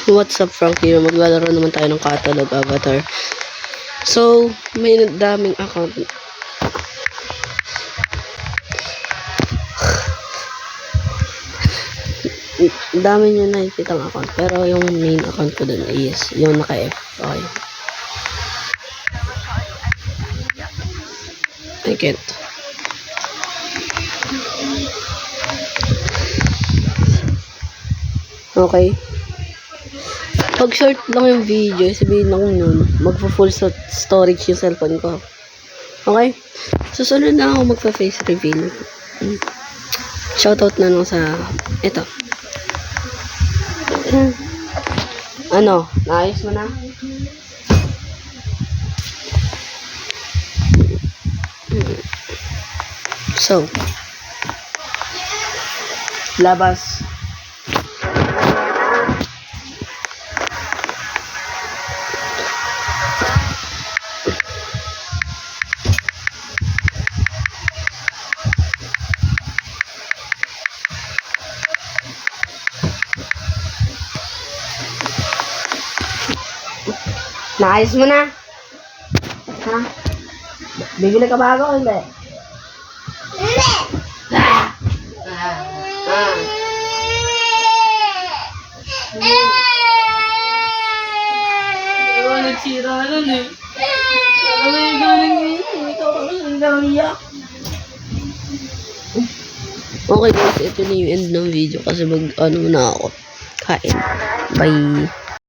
What's up, Frank here? Maglalaro naman tayo ng catalog avatar. So, may daming account. Dami nyo nakikita ang account. Pero yung main account ko dun is yung naka-F. Okay. I can't. Okay. Pag short lang yung video, sabihin lang nun, magpo-full storage yung cellphone ko. Okay? Susunod na ako magpa-face reveal. Shoutout na lang sa ito. Ano? Naayos mo na? So, labas. Naayos mo na? Ha? Bibili ka bago o hindi? Hindi! Diba nagsira nun eh. Ano na yung galing eh. Ikaw ka lang nangyak. Okay guys, ito na yung end ng video kasi ano na ako. Kain. Bye.